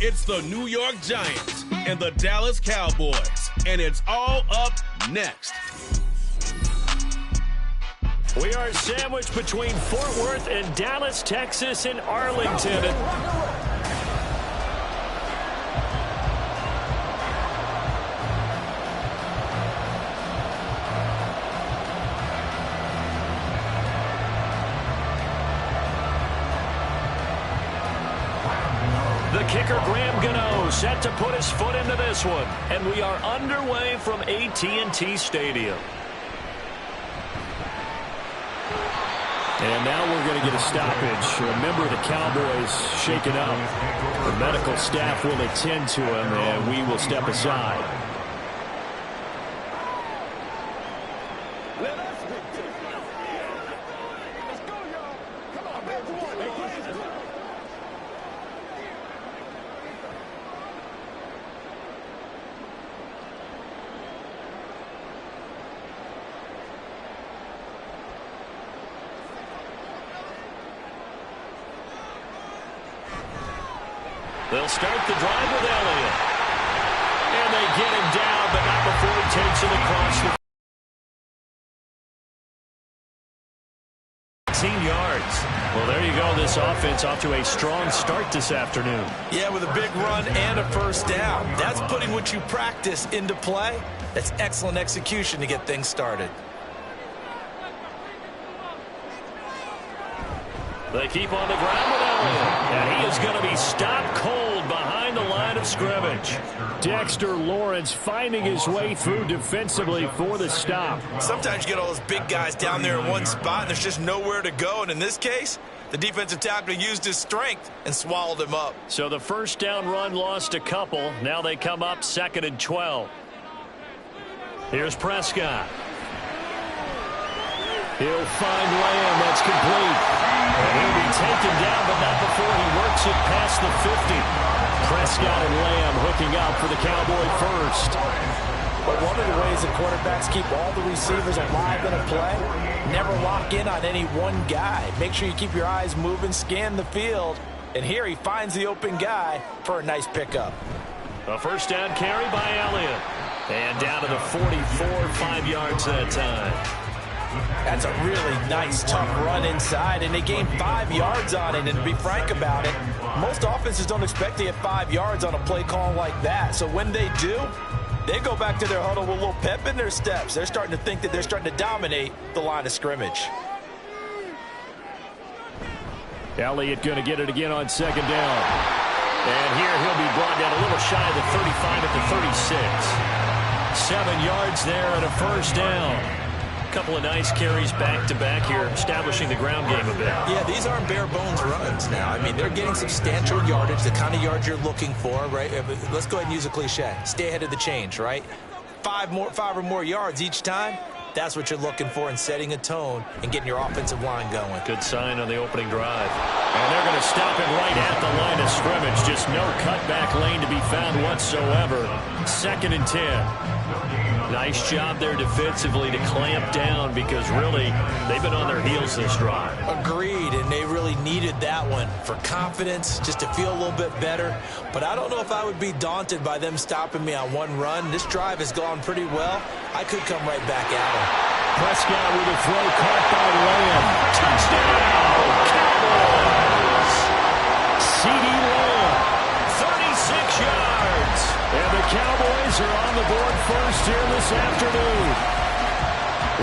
It's the New York Giants and the Dallas Cowboys, and it's all up next. We are sandwiched between Fort Worth and Dallas, Texas, and Arlington. The kicker, Graham Gano, set to put his foot into this one. And we are underway from AT&T Stadium. And now we're going to get a stoppage. A member of the Cowboys shaken up. The medical staff will attend to him, and we will step aside. They'll start the drive with Elliott. And they get him down, but not before he takes it across the 15 yards. Well, there you go. This offense off to a strong start this afternoon. Yeah, with a big run and a first down. That's putting what you practice into play. That's excellent execution to get things started. They keep on the ground with Elliott. And he is going to be stopped cold behind the line of scrimmage. Dexter Lawrence finding his way through defensively for the stop. Sometimes you get all those big guys down there in one spot, and there's just nowhere to go. And in this case, the defensive tackle used his strength and swallowed him up. So the first down run lost a couple. Now they come up 2nd and 12. Here's Prescott. He'll find Lamb. That's complete. And he'll be taken down, but not before he works it past the 50. Prescott and Lamb hooking up for the Cowboy first. But one of the ways the quarterbacks keep all the receivers alive in a play, never lock in on any one guy. Make sure you keep your eyes moving, scan the field. And here he finds the open guy for a nice pickup. A first down carry by Elliott. And down to the 44, 5 yards that time. That's a really nice, tough run inside, and they gained 5 yards on it. And to be frank about it, most offenses don't expect to get 5 yards on a play call like that. So when they do, they go back to their huddle with a little pep in their steps. They're starting to think that they're starting to dominate the line of scrimmage. Elliott going to get it again on 2nd down. And here he'll be brought down a little shy of the 35 at the 36. 7 yards there and a first down. Couple of nice carries back-to-back here, establishing the ground game a bit. Yeah, these aren't bare-bones runs now. I mean, they're getting substantial yardage, the kind of yards you're looking for, right? Let's go ahead and use a cliche. Stay ahead of the change, right? 5 or more yards each time. That's what you're looking for in setting a tone and getting your offensive line going. Good sign on the opening drive. And they're going to stop it right at the line of scrimmage. Just no cutback lane to be found whatsoever. 2nd and 10. Nice job there defensively to clamp down because really they've been on their heels this drive. Agreed, and they really needed that one for confidence, just to feel a little bit better. But I don't know if I would be daunted by them stopping me on one run. This drive has gone pretty well. I could come right back at them. Prescott with a throw caught by Lamb. Touchdown! Cowboys! CeeDee Lamb, 36 yards. And the Cowboys are on the board first here this afternoon.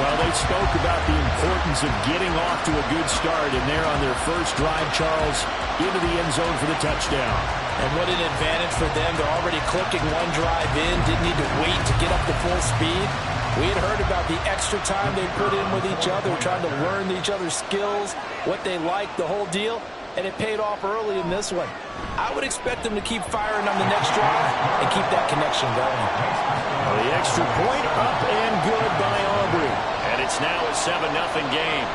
Well, they spoke about the importance of getting off to a good start, and they're on their first drive, Charles, into the end zone for the touchdown. And what an advantage for them. They're already clicking one drive in, didn't need to wait to get up to full speed. We had heard about the extra time they put in with each other, trying to learn each other's skills, what they like, the whole deal, and it paid off early in this one. I would expect them to keep firing on the next drive and keep that connection going. The extra point up and good by Aubrey. And it's now a 7-0 game.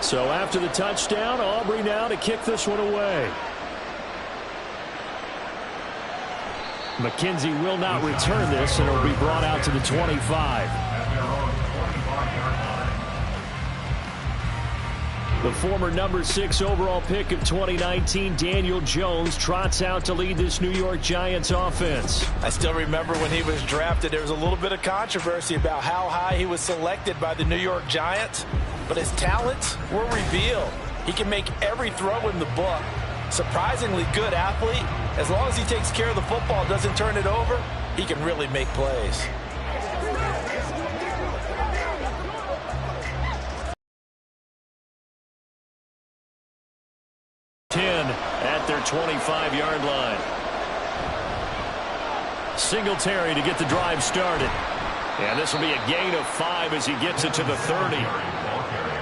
So after the touchdown, Aubrey now to kick this one away. McKenzie will not return this, and it'll be brought out to the 25. The former number 6 overall pick of 2019, Daniel Jones, trots out to lead this New York Giants offense. I still remember when he was drafted, there was a little bit of controversy about how high he was selected by the New York Giants, but his talents were revealed. He can make every throw in the book. Surprisingly good athlete. As long as he takes care of the football, doesn't turn it over, he can really make plays. At their 25-yard line. Singletary to get the drive started. And this will be a gain of 5 as he gets it to the 30.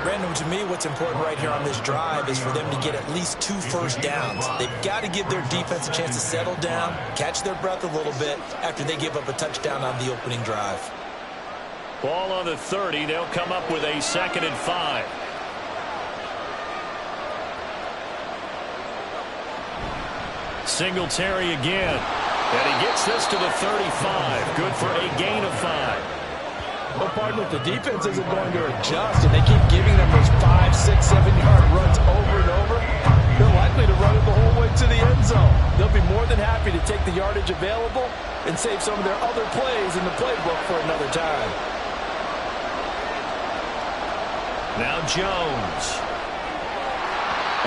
Brandon, to me, what's important right here on this drive is for them to get at least 2 first downs. They've got to give their defense a chance to settle down, catch their breath a little bit after they give up a touchdown on the opening drive. Ball on the 30. They'll come up with a 2nd and 5. Singletary again. And he gets this to the 35. Good for a gain of 5. Well, partner, if the defense isn't going to adjust and they keep giving them those 5, 6, 7-yard runs over and over, they're likely to run it the whole way to the end zone. They'll be more than happy to take the yardage available and save some of their other plays in the playbook for another time. Now Jones.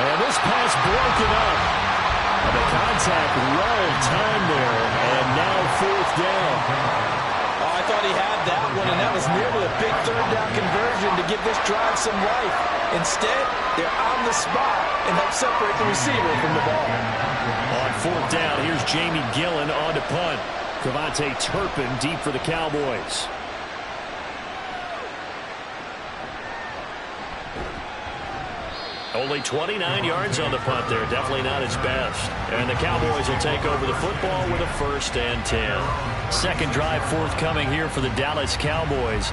And this pass broken up. And the contact well timed there, and now 4th down. Oh, I thought he had that one, and that was nearly a big 3rd down conversion to give this drive some life. Instead, they're on the spot and help separate the receiver from the ball. On 4th down, here's Jamie Gillen on to punt. Cavante Turpin deep for the Cowboys. Only 29 yards on the punt there. Definitely not his best. And the Cowboys will take over the football with a 1st and 10. Second drive forthcoming here for the Dallas Cowboys.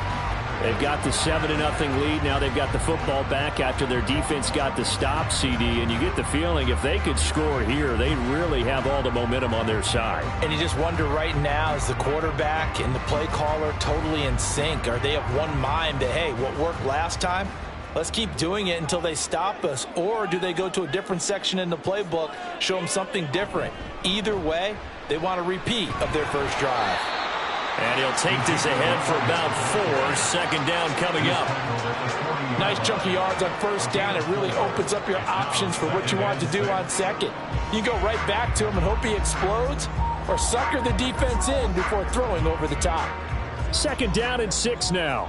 They've got the 7-0 lead. Now they've got the football back after their defense got the stop, CD. And you get the feeling if they could score here, they really have all the momentum on their side. And you just wonder right now, is the quarterback and the play caller totally in sync? Are they of one mind that, hey, what worked last time? Let's keep doing it until they stop us. Or do they go to a different section in the playbook, show them something different? Either way, they want a repeat of their first drive. And he'll take this ahead for about 4. 2nd down coming up. Nice chunky yards on 1st down. It really opens up your options for what you want to do on 2nd. You go right back to him and hope he explodes, or sucker the defense in before throwing over the top. 2nd down and 6 now.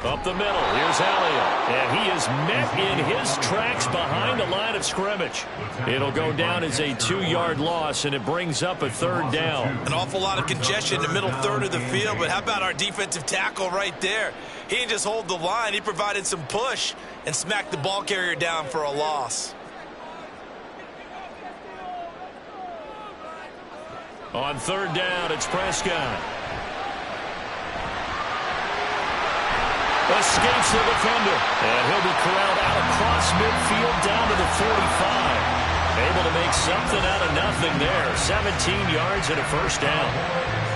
Up the middle, here's Elliott. And he is met in his tracks behind the line of scrimmage. It'll go down as a 2-yard loss, and it brings up a 3rd down. An awful lot of congestion in the middle 3rd of the field, but how about our defensive tackle right there? He didn't just hold the line, he provided some push and smacked the ball carrier down for a loss. On 3rd down, it's Prescott. Escapes the defender, and he'll be corralled out across midfield down to the 45. Able to make something out of nothing there. 17 yards and a 1st down.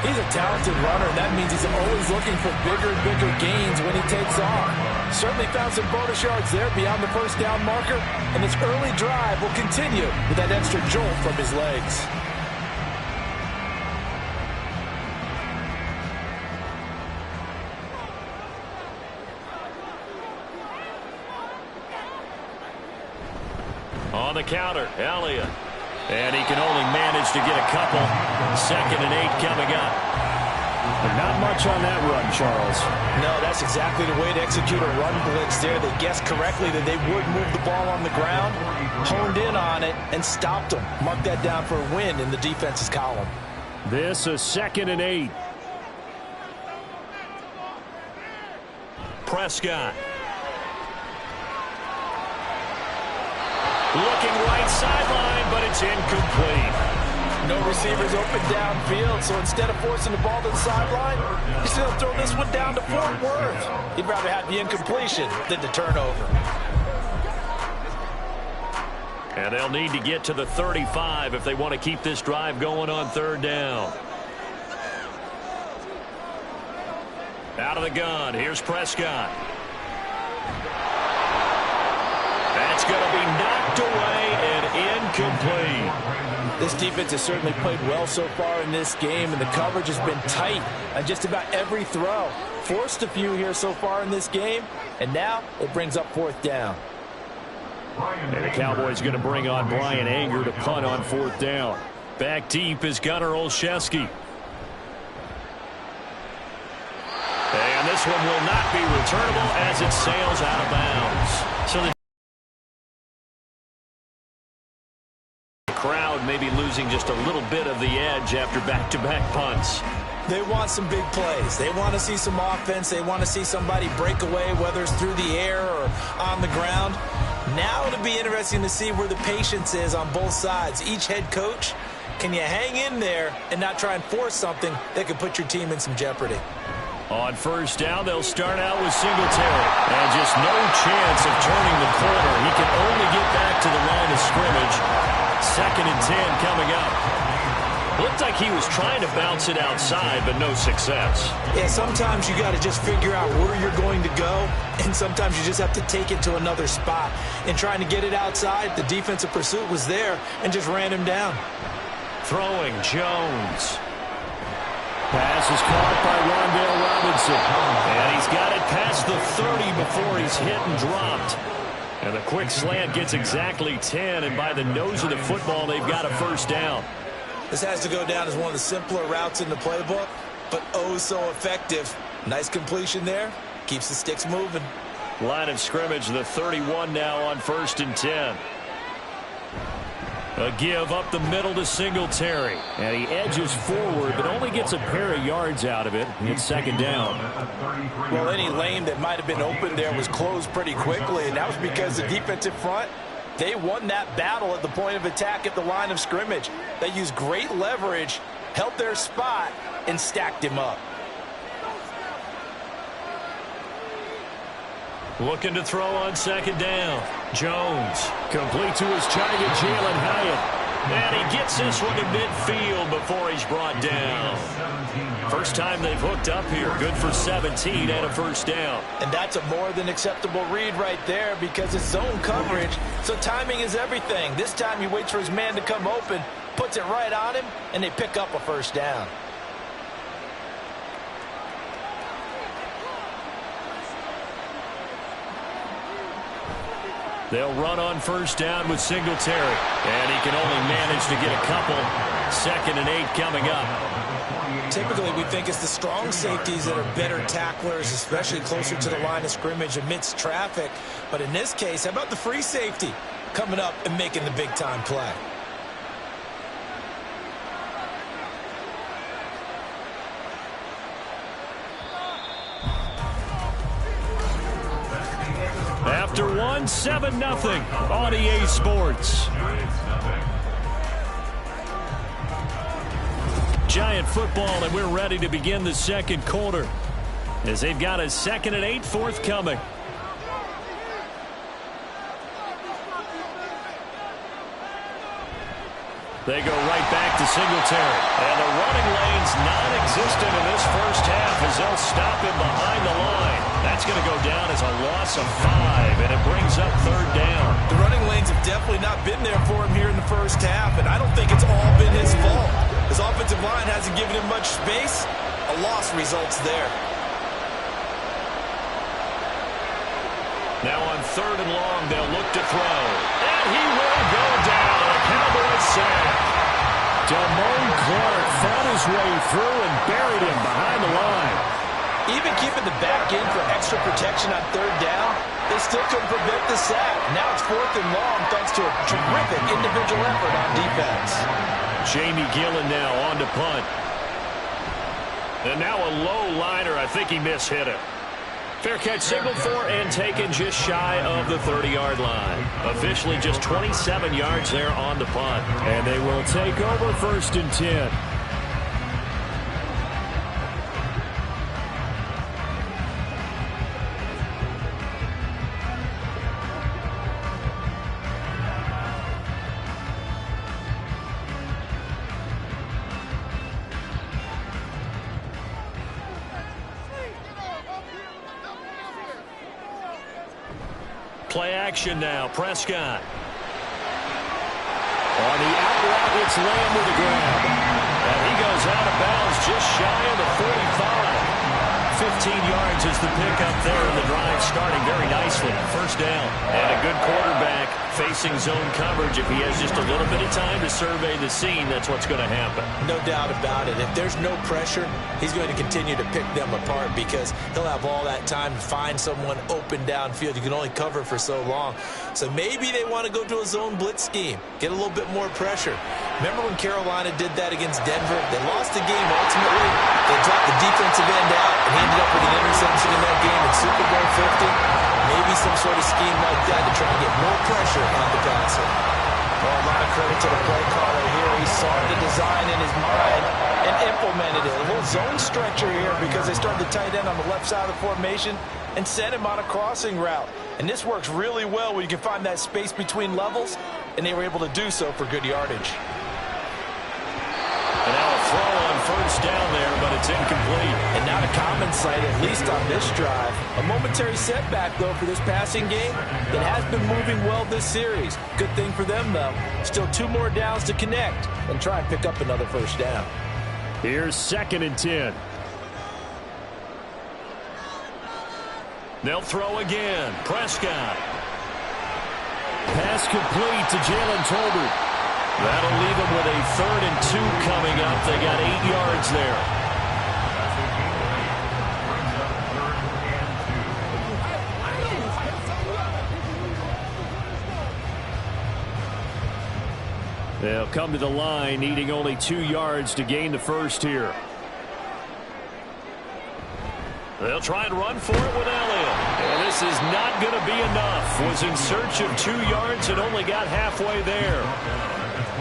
He's a talented runner, and that means he's always looking for bigger and bigger gains when he takes off. Certainly found some bonus yards there beyond the 1st down marker, and this early drive will continue with that extra jolt from his legs. On the counter, Elliott. And he can only manage to get a couple. 2nd and 8 coming up. But not much on that run, Charles. No, that's exactly the way to execute a run blitz there. They guessed correctly that they would move the ball on the ground, honed in on it, and stopped them. Mark that down for a win in the defense's column. This a 2nd and 8. Prescott. Looking right sideline, but it's incomplete. No receivers open downfield, so instead of forcing the ball to the sideline, he's going to throw this one down to Fort Worth. He'd rather have the incompletion than the turnover. And they'll need to get to the 35 if they want to keep this drive going on third down. Out of the gun, here's Prescott. That's going to be knocked away and incomplete. This defense has certainly played well so far in this game, and the coverage has been tight on just about every throw. Forced a few here so far in this game, and now it brings up fourth down. And the Cowboys going to bring on Brian Anger to punt on fourth down. Back deep is Gunnar Olszewski. And this one will not be returnable as it sails out of bounds. So the crowd may be losing just a little bit of the edge after back-to-back punts. They want some big plays. They want to see some offense. They want to see somebody break away, whether it's through the air or on the ground. Now it'll be interesting to see where the patience is on both sides. Each head coach, can you hang in there and not try and force something that could put your team in some jeopardy? On first down, they'll start out with Singletary. And just no chance of turning the corner. He can only get back to the line of scrimmage. 2nd and 10 coming up. Looked like he was trying to bounce it outside, but no success. Yeah, sometimes you got to just figure out where you're going to go, and sometimes you just have to take it to another spot. In trying to get it outside, the defensive pursuit was there and just ran him down. Throwing Jones. Pass is caught by Rondale Robinson. And he's got it past the 30 before he's hit and dropped. And the quick slant gets exactly 10, and by the nose of the football, they've got a first down. This has to go down as one of the simpler routes in the playbook, but oh so effective. Nice completion there. Keeps the sticks moving. Line of scrimmage, the 31 now on 1st and 10. A give up the middle to Singletary. And he edges forward, but only gets a pair of yards out of it. It's 2nd down. Well, any lane that might have been open there was closed pretty quickly, and that was because the defensive front, they won that battle at the point of attack at the line of scrimmage. They used great leverage, held their spot, and stacked him up. Looking to throw on 2nd down. Jones complete to his giant Jalen Hyatt. And he gets this one to midfield before he's brought down. First time they've hooked up here. Good for 17 and a first down. And that's a more than acceptable read right there because it's zone coverage, so timing is everything. This time he waits for his man to come open, puts it right on him, and they pick up a first down. They'll run on first down with Singletary. And he can only manage to get a couple. 2nd and 8 coming up. Typically, we think it's the strong safeties that are better tacklers, especially closer to the line of scrimmage amidst traffic. But in this case, how about the free safety coming up and making the big-time play? After 7-0 on EA Sports. Giant football, and we're ready to begin the 2nd quarter as they've got a 2nd and 8 forthcoming. They go right back to Singletary. And the running lane's non-existent in this first half as they'll stop him behind the line. That's going to go down as a loss of 5, and it brings up 3rd down. The running lanes have definitely not been there for him here in the first half, and I don't think it's all been his fault. His offensive line hasn't given him much space. A loss results there. Now on 3rd and long, they'll look to throw. And he will go down. A Cowboys sack. Damone Clark fought his way through and buried him behind the line. Even keeping the back in for extra protection on 3rd down, they still couldn't prevent the sack. Now it's 4th and long thanks to a terrific individual effort on defense. Jamie Gillen now on to punt. And now a low liner. I think he mishit it. Fair catch signaled for and taken just shy of the 30-yard line. Officially just 27 yards there on the punt. And they will take over 1st and 10. Play action now. Prescott. On the out route, it's Lamb with the grab. And he goes out of bounds just shy of the 45. 15 yards is the pickup there, and the drive starting very nicely. 1st down. And a good quarterback facing zone coverage. If he has just a little bit of time to survey the scene, that's what's going to happen. No doubt about it. If there's no pressure, he's going to continue to pick them apart because he'll have all that time to find someone open downfield. You can only cover for so long. So maybe they want to go to a zone blitz scheme, get a little bit more pressure. Remember when Carolina did that against Denver? They lost the game ultimately. They dropped the defensive end out and ended up with an interception in that game in Super Bowl 50. Maybe some sort of scheme like that to try and get more pressure on the passer. Well, a lot of credit to the play caller here. He saw the design in his mind and implemented it. A little zone stretcher here because they started the tight end on the left side of the formation and sent him on a crossing route. And this works really well when you can find that space between levels, and they were able to do so for good yardage. And now a throw on 1st down there, but it's incomplete. And not a common sight, at least on this drive. A momentary setback, though, for this passing game that has been moving well this series. Good thing for them, though. Still 2 more downs to connect and try and pick up another 1st down. Here's 2nd and 10. They'll throw again. Prescott. Pass complete to Jalen Tolbert. That'll leave them with a 3rd and 2 coming up. They got 8 yards there. They'll come to the line, needing only 2 yards to gain the 1st here. They'll try and run for it with Elliott. And this is not going to be enough. Was in search of 2 yards and only got halfway there.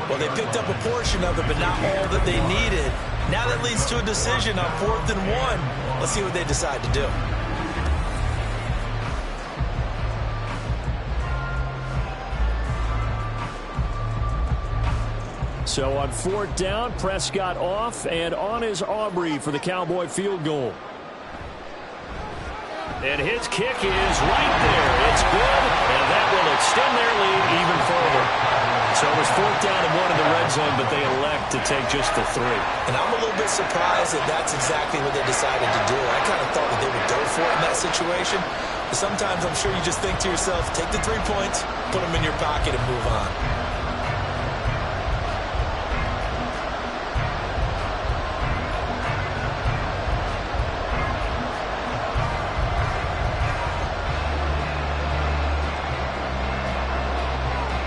Well, they picked up a portion of it, but not all that they needed. Now that leads to a decision on 4th and 1. Let's see what they decide to do. So on 4th down, Prescott off, and on is Aubrey for the Cowboy field goal. And his kick is right there. It's good, and that will extend their lead even further. So it was 4th down and 1 in the red zone, but they elect to take just the 3. And I'm a little bit surprised that that's exactly what they decided to do. I kind of thought that they would go for it in that situation. But sometimes I'm sure you just think to yourself, take the 3 points, put them in your pocket, and move on.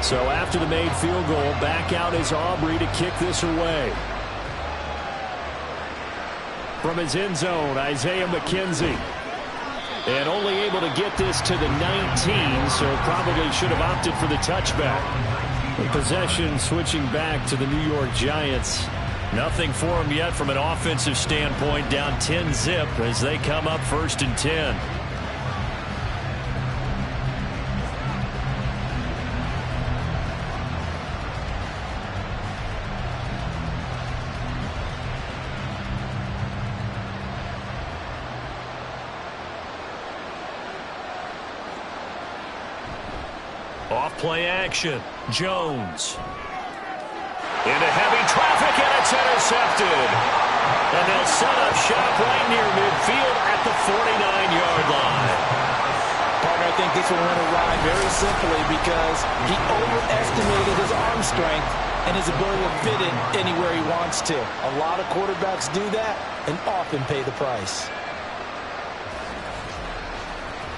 So after the made field goal, back out is Aubrey to kick this away. From his end zone, Isaiah McKenzie. And only able to get this to the 19, so probably should have opted for the touchback. The possession switching back to the New York Giants. Nothing for them yet from an offensive standpoint, down 10-zip as they come up 1st and 10. Off play action. Jones. Into heavy traffic, and it's intercepted. And they'll set up shop right near midfield at the 49-yard line. Partner, I think this one went awry very simply because he overestimated his arm strength and his ability to fit it anywhere he wants to. A lot of quarterbacks do that and often pay the price.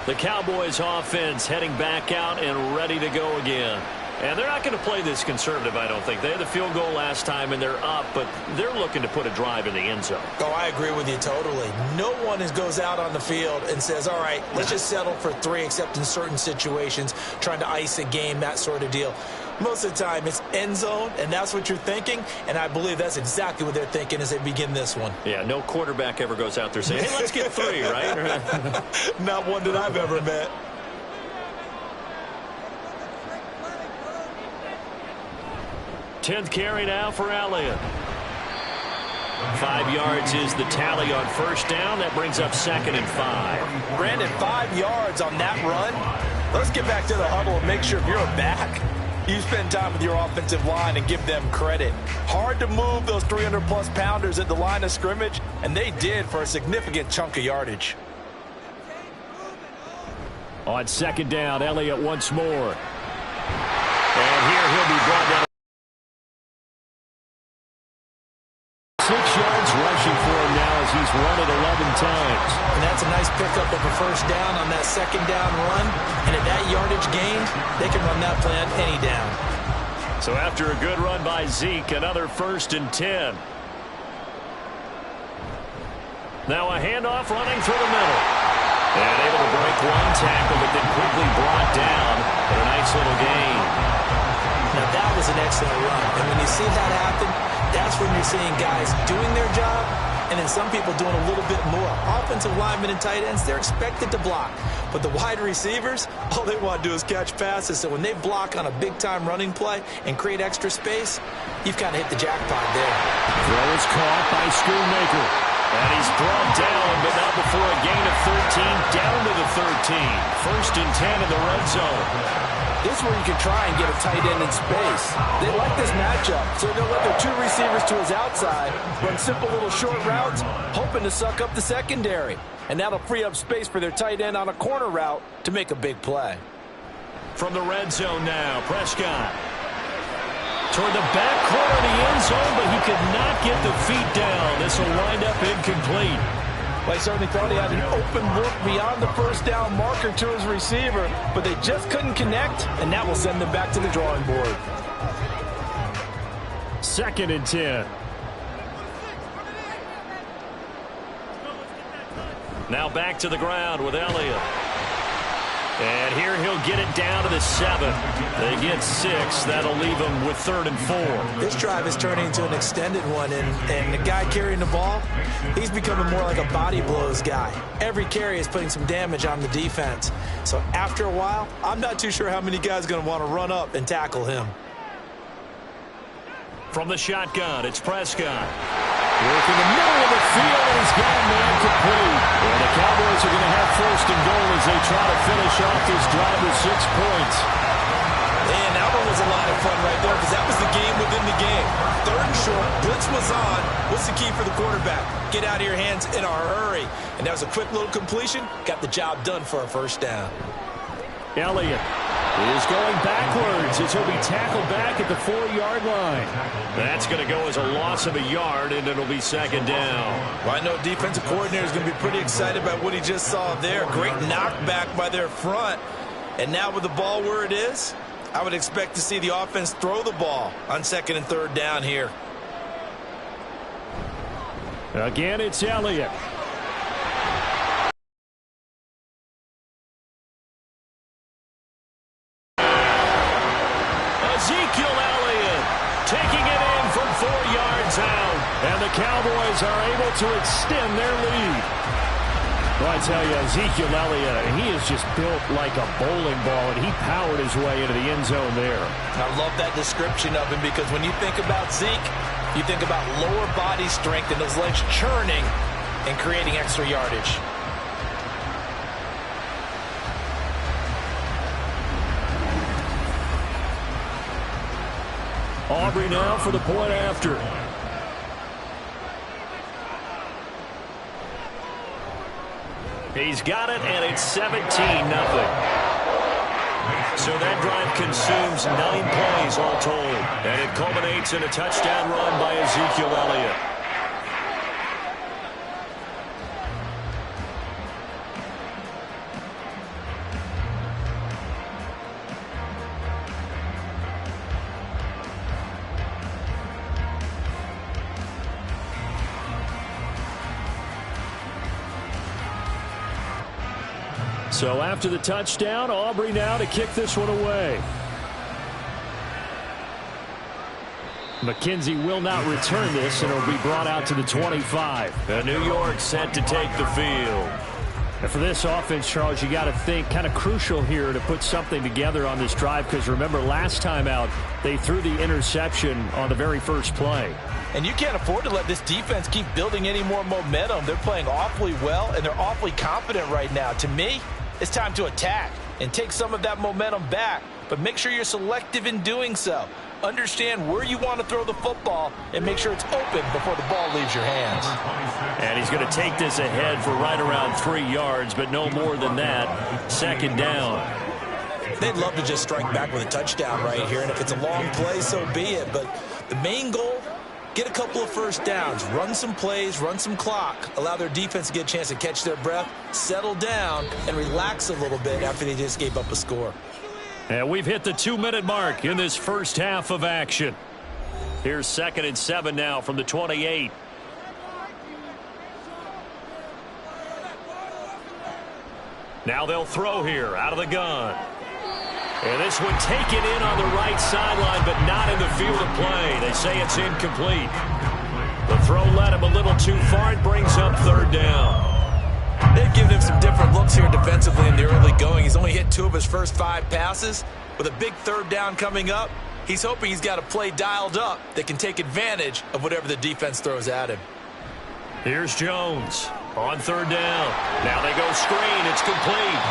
The Cowboys offense heading back out and ready to go again. And they're not going to play this conservative, I don't think. They had the field goal last time, and they're up, but they're looking to put a drive in the end zone. Oh, I agree with you totally. No one goes out on the field and says, all right, let's just settle for 3, except in certain situations, trying to ice a game, that sort of deal. Most of the time, it's end zone, and that's what you're thinking, and I believe that's exactly what they're thinking as they begin this one. Yeah, no quarterback ever goes out there saying, hey, let's get 3, right? Not one that I've ever met. 10th carry now for Elliott. 5 yards is the tally on first down. That brings up 2nd and 5. Brandon, 5 yards on that run. Let's get back to the huddle and make sure if you're back, you spend time with your offensive line and give them credit. Hard to move those 300-plus pounders at the line of scrimmage, and they did for a significant chunk of yardage. On 2nd down, Elliott once more. And here he'll be brought down. 6 yards rushing for him now as he's run it 11 times. And that's a nice pickup of a first down on that 2nd down run. And at that yardage gain, they can run that play on any down. So after a good run by Zeke, another 1st and 10. Now a handoff running through the middle. And able to break one tackle, but then quickly brought down for a nice little gain. Now that was an excellent run. And when you see that happen, that's when you're seeing guys doing their job and then some people doing a little bit more. Offensive linemen and tight ends, they're expected to block. But the wide receivers, all they want to do is catch passes. So when they block on a big-time running play and create extra space, you've kind of hit the jackpot there. Throw is caught by Schoonmaker. And he's brought down, but not before a gain of 13, down to the 13. 1st and 10 in the red zone. This is where you can try and get a tight end in space. They like this matchup, so they'll let their 2 receivers to his outside, run simple little short routes, hoping to suck up the secondary. And that'll free up space for their tight end on a corner route to make a big play. From the red zone now, Prescott. Toward the back corner of the end zone, but he could not get the feet down. This will wind up incomplete. Well, he certainly thought he had an open look beyond the first down marker to his receiver, but they just couldn't connect, and that will send them back to the drawing board. 2nd and 10. Now back to the ground with Elliott. And here he'll get it down to the 7. They get 6. That'll leave them with 3rd and 4. This drive is turning into an extended one, and the guy carrying the ball, he's becoming more like a body blows guy. Every carry is putting some damage on the defense. So after a while, I'm not too sure how many guys are going to want to run up and tackle him. From the shotgun, it's Prescott. Working the middle of the field, and he's got a man complete. And the Cowboys are going to have 1st and goal as they try to finish off this drive with 6 points. And that one was a lot of fun right there because that was the game within the game. 3rd and short, blitz was on. What's the key for the quarterback? Get out of your hands in a hurry. And that was a quick little completion. Got the job done for a 1st down. Elliott is going backwards as he'll be tackled back at the 4-yard line. That's going to go as a loss of a yard, and it'll be 2nd down. Well, I know defensive coordinator is going to be pretty excited about what he just saw there. Great knockback by their front. And now with the ball where it is, I would expect to see the offense throw the ball on 2nd and 3rd down here. Again, it's Elliott. Ezekiel Elliott taking it in from 4 yards out. And the Cowboys are able to extend their lead. Well, I tell you, Ezekiel Elliott, he is just built like a bowling ball, and he powered his way into the end zone there. I love that description of him because when you think about Zeke, you think about lower body strength and those legs churning and creating extra yardage. Aubrey now for the point after. He's got it, and it's 17-0. So that drive consumes 9 plays all told. And it culminates in a touchdown run by Ezekiel Elliott. So after the touchdown, Aubrey now to kick this one away. McKenzie will not return this, and it'll be brought out to the 25. And New York set to take the field. And for this offense, Charles, you got to think kind of crucial here to put something together on this drive, because remember last time out they threw the interception on the very first play. And you can't afford to let this defense keep building any more momentum. They're playing awfully well, and they're awfully confident right now. To me, it's time to attack and take some of that momentum back, but make sure you're selective in doing so. Understand where you want to throw the football and make sure it's open before the ball leaves your hands. And he's going to take this ahead for right around 3 yards, but no more than that. Second down. They'd love to just strike back with a touchdown right here, and if it's a long play, so be it. But the main goal, get a couple of first downs, run some plays, run some clock, allow their defense to get a chance to catch their breath, settle down, and relax a little bit after they just gave up a score. And we've hit the 2-minute mark in this first half of action. Here's 2nd and 7 now from the 28. Now they'll throw here out of the gun. And this one taken in on the right sideline, but not in the field of play. They say it's incomplete. The throw led him a little too far. It brings up 3rd down. They've given him some different looks here defensively in the early going. He's only hit 2 of his first 5 passes. With a big 3rd down coming up, he's hoping he's got a play dialed up that can take advantage of whatever the defense throws at him. Here's Jones on 3rd down. Now they go screen. It's complete.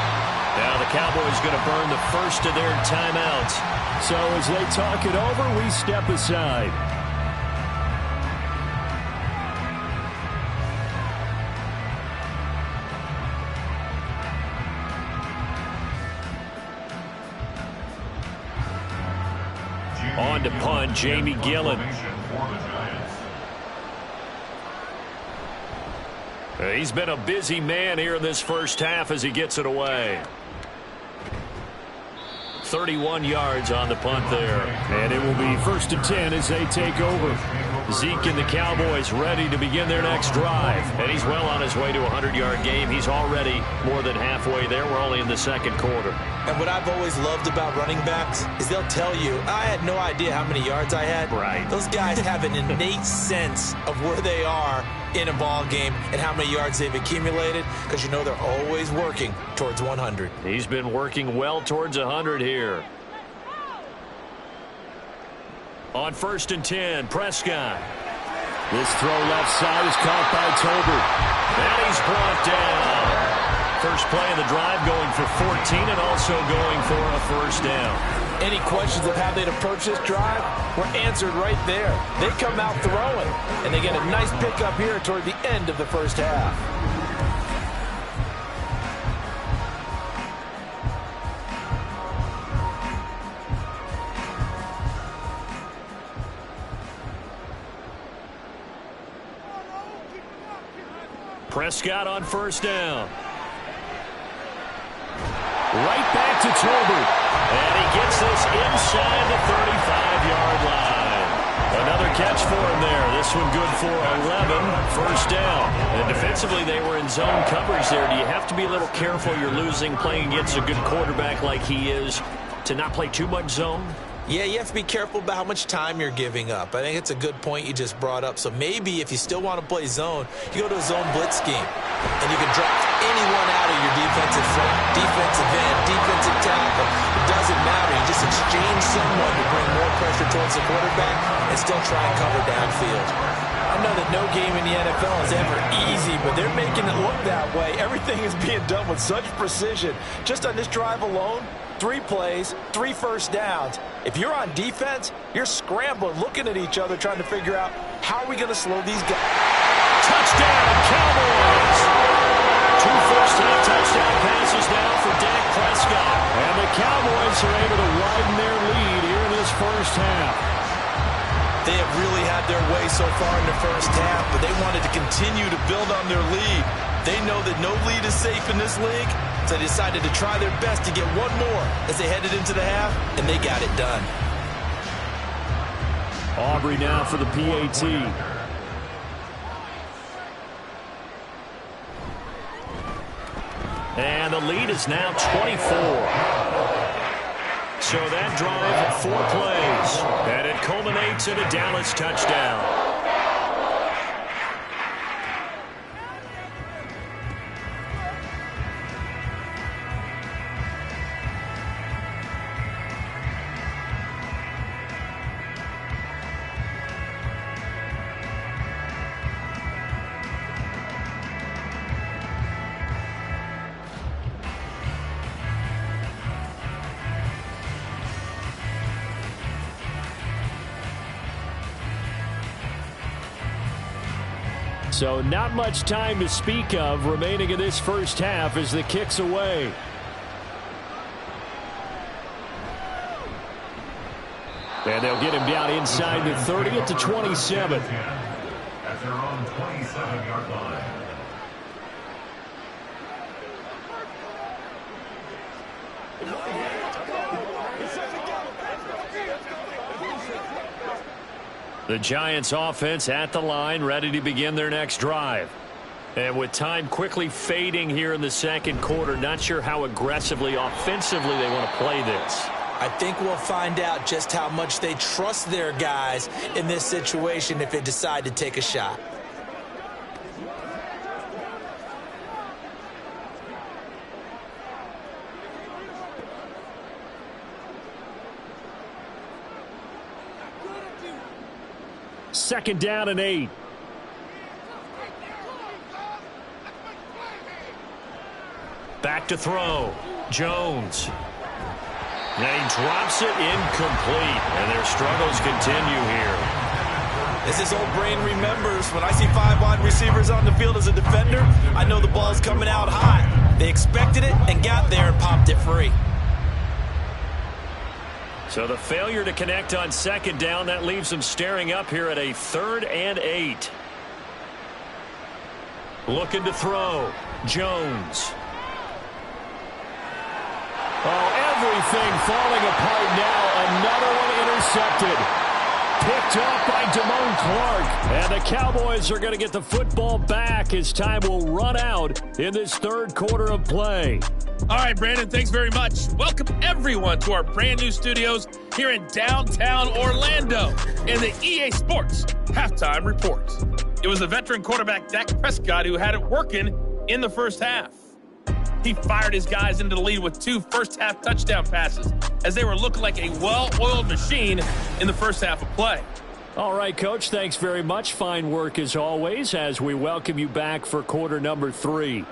Now the Cowboys going to burn the first of their timeouts. So as they talk it over, we step aside. On to punt, Jamie Gillen. He's been a busy man here in this first half as he gets it away. 31 yards on the punt there. And it will be 1st and 10 as they take over. Zeke and the Cowboys ready to begin their next drive. And he's well on his way to a 100-yard game. He's already more than halfway there. We're only in the 2nd quarter. And what I've always loved about running backs is they'll tell you, I had no idea how many yards I had. Right. Those guys have an innate sense of where they are in a ball game and how many yards they've accumulated, because you know they're always working towards 100. He's been working well towards 100 here. On 1st and 10, Prescott. This throw left side is caught by Tolbert. And he's brought down. First play of the drive going for 14 and also going for a 1st down. Any questions of how they'd approach this drive were answered right there. They come out throwing, and they get a nice pickup here toward the end of the first half. Prescott on 1st down. Right back to Tolbert. And he gets this inside the 35-yard line. Another catch for him there. This one good for 11, 1st down. And defensively, they were in zone coverage there. Do you have to be a little careful? You're losing, playing against a good quarterback like he is, to not play too much zone? Yeah, you have to be careful about how much time you're giving up. I think it's a good point you just brought up. So maybe if you still want to play zone, you go to a zone blitz scheme. And you can draft anyone out of your defensive front, defensive end, defensive tackle. It doesn't matter. You just exchange someone to bring more pressure towards the quarterback and still try and cover downfield. I know that no game in the NFL is ever easy, but they're making it look that way. Everything is being done with such precision. Just on this drive alone, 3 plays, 3 first downs. If you're on defense, you're scrambling, looking at each other, trying to figure out how are we going to slow these guys. Touchdown, Cowboys! 2 first-half touchdown passes now for Dak Prescott. And the Cowboys are able to widen their lead here in this first half. They have really had their way so far in the first half, but they wanted to continue to build on their lead. They know that no lead is safe in this league, so they decided to try their best to get one more as they headed into the half, and they got it done. Aubrey now for the PAT. And the lead is now 24. So that drive, 4 plays. And it culminates in a Dallas touchdown. So not much time to speak of remaining in this first half as the kick's away. And they'll get him down inside the 30 at the 27. At their own 27-yard line. The Giants offense at the line, ready to begin their next drive. And with time quickly fading here in the second quarter, not sure how aggressively, offensively they want to play this. I think we'll find out just how much they trust their guys in this situation if they decide to take a shot. Second down and 8. Back to throw. Jones. And he drops it incomplete. And their struggles continue here. As his old brain remembers, when I see 5 wide receivers on the field as a defender, I know the ball's coming out high. They expected it and got there and popped it free. So the failure to connect on second down, that leaves them staring up here at a 3rd and 8. Looking to throw. Jones. Oh, everything falling apart now. Another one intercepted. Picked off by Damone Clark. And the Cowboys are going to get the football back as time will run out in this third quarter of play. All right, Brandon, thanks very much. Welcome, everyone, to our brand new studios here in downtown Orlando in the EA Sports Halftime Report. It was the veteran quarterback Dak Prescott who had it working in the first half. He fired his guys into the lead with 2 first-half touchdown passes as they were looking like a well-oiled machine in the first half of play. All right, Coach, thanks very much. Fine work as always as we welcome you back for quarter number 3.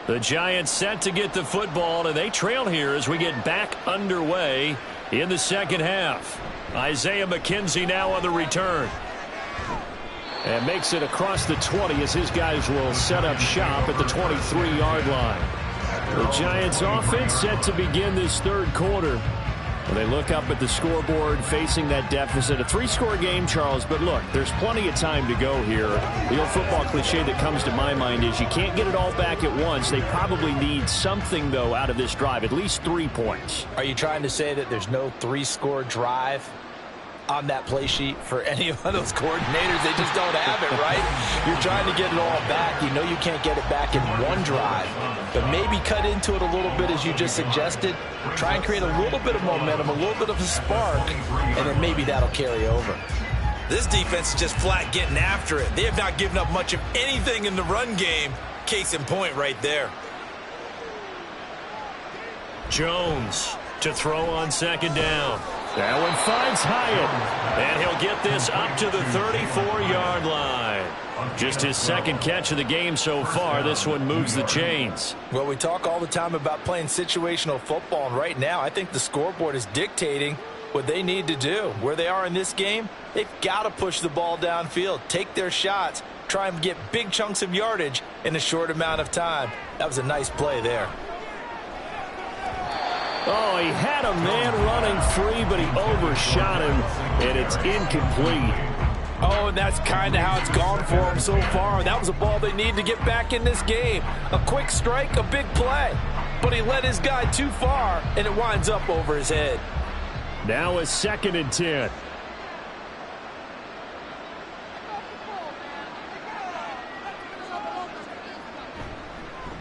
The Giants set to get the football, and they trail here as we get back underway in the second half. Isaiah McKenzie now on the return. And makes it across the 20 as his guys will set up shop at the 23-yard line. The Giants offense set to begin this third quarter. They look up at the scoreboard facing that deficit. A 3-score game, Charles, but look, there's plenty of time to go here. The old football cliche that comes to my mind is you can't get it all back at once. They probably need something, though, out of this drive, at least 3 points. Are you trying to say that there's no 3-score drive on that play sheet for any of those coordinators? They just don't have it, right? You're trying to get it all back. You know you can't get it back in one drive, but maybe cut into it a little bit as you just suggested. Try and create a little bit of momentum, a little bit of a spark, and then maybe that'll carry over. This defense is just flat getting after it. They have not given up much of anything in the run game. Case in point right there. Jones to throw on second down. That one finds Hyatt, and he'll get this up to the 34-yard line. Just his second catch of the game so far. This one moves the chains. Well, we talk all the time about playing situational football, and right now I think the scoreboard is dictating what they need to do. Where they are in this game, they've got to push the ball downfield, take their shots, try and get big chunks of yardage in a short amount of time. That was a nice play there. Oh, he had a man running free, but he overshot him, and it's incomplete. Oh, and that's kind of how it's gone for him so far. That was a ball they need to get back in this game. A quick strike, a big play. But he led his guy too far, and it winds up over his head. Now it's 2nd and 10.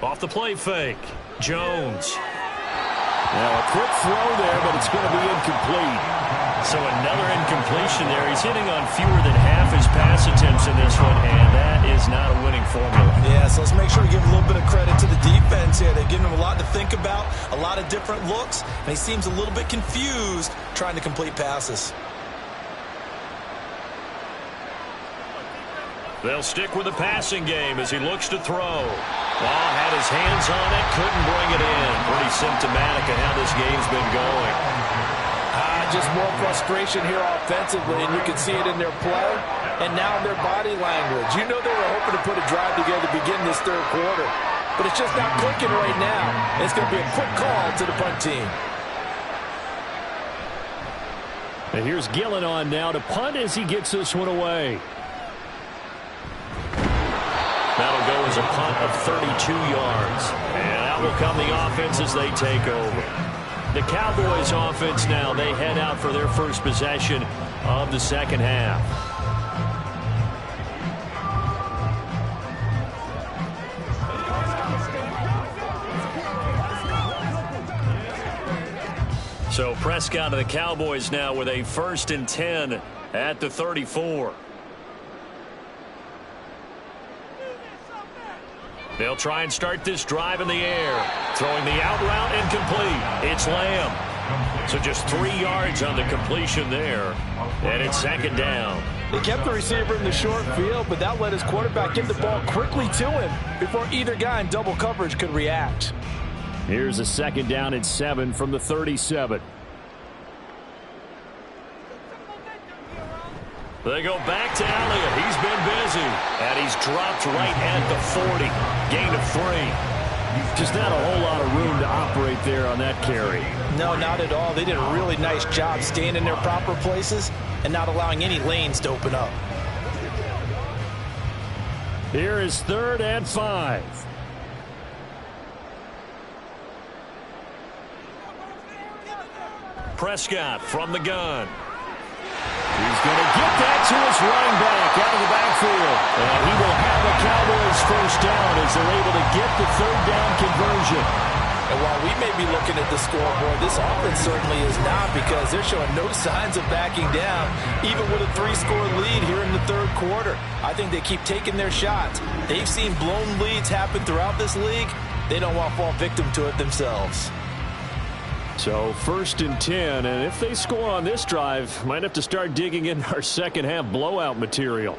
Off the play fake. Jones. Now a quick throw there, but it's going to be incomplete. So another incompletion there. He's hitting on fewer than half his pass attempts in this one, and that is not a winning formula. Yeah, so let's make sure we give a little bit of credit to the defense here. They've given him a lot to think about, a lot of different looks, and he seems a little bit confused trying to complete passes. They'll stick with the passing game as he looks to throw. Ball had his hands on it, couldn't bring it in. Pretty symptomatic of how this game's been going. Just more frustration here offensively, and you can see it in their play and now in their body language. You know they were hoping to put a drive together to begin this third quarter, but it's just not clicking right now. It's going to be a quick call to the punt team. And here's Gillen on now to punt as he gets this one away. That'll go as a punt of 32 yards. And out will come the offense as they take over. The Cowboys offense now, they head out for their first possession of the second half. So Prescott of the Cowboys now with a 1st and 10 at the 34. They'll try and start this drive in the air. Throwing the out route incomplete. It's Lamb. So just 3 yards on the completion there. And it's 2nd down. They kept the receiver in the short field, but that let his quarterback get the ball quickly to him before either guy in double coverage could react. Here's a 2nd down and 7 from the 37. They go back to Elliott. He's been busy. And he's dropped right at the 40. Gain of 3. Just not a whole lot of room to operate there on that carry. No, not at all. They did a really nice job staying in their proper places and not allowing any lanes to open up. Here is 3rd and 5. Prescott from the gun. He's going to get that to his running back out of the backfield. And he will have a Cowboys 1st down as they're able to get the 3rd down conversion. And while we may be looking at the scoreboard, this offense certainly is not, because they're showing no signs of backing down, even with a 3-score lead here in the third quarter. I think they keep taking their shots. They've seen blown leads happen throughout this league. They don't want to fall victim to it themselves. So 1st and 10, and if they score on this drive, might have to start digging in our second half blowout material.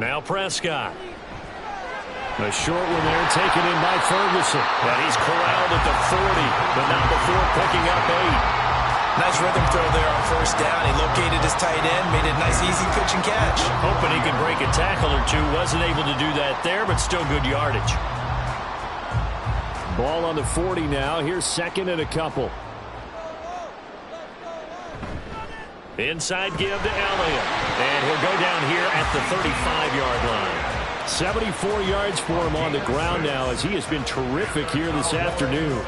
Now Prescott. A short one there taken in by Ferguson. And he's corralled at the 40, but not before picking up 8. Nice rhythm throw there on 1st down. He located his tight end, made it a nice easy pitch and catch. Hoping he could break a tackle or two. Wasn't able to do that there, but still good yardage. Ball on the 40 now. Here's 2nd and a couple. Inside give to Elliott. And he'll go down here at the 35-yard line. 74 yards for him on the ground now, as he has been terrific here this afternoon.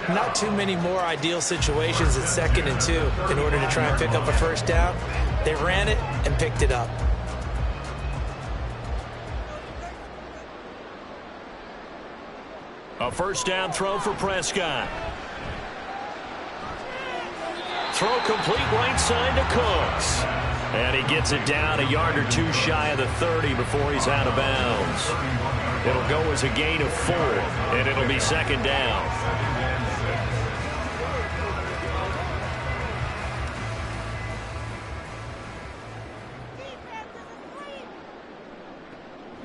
Not too many more ideal situations at 2nd and 2 in order to try and pick up a 1st down. They ran it and picked it up. A 1st down throw for Prescott. Throw complete right side to Cooks. And he gets it down a yard or 2 shy of the 30 before he's out of bounds. It'll go as a gain of 4, and it'll be 2nd down.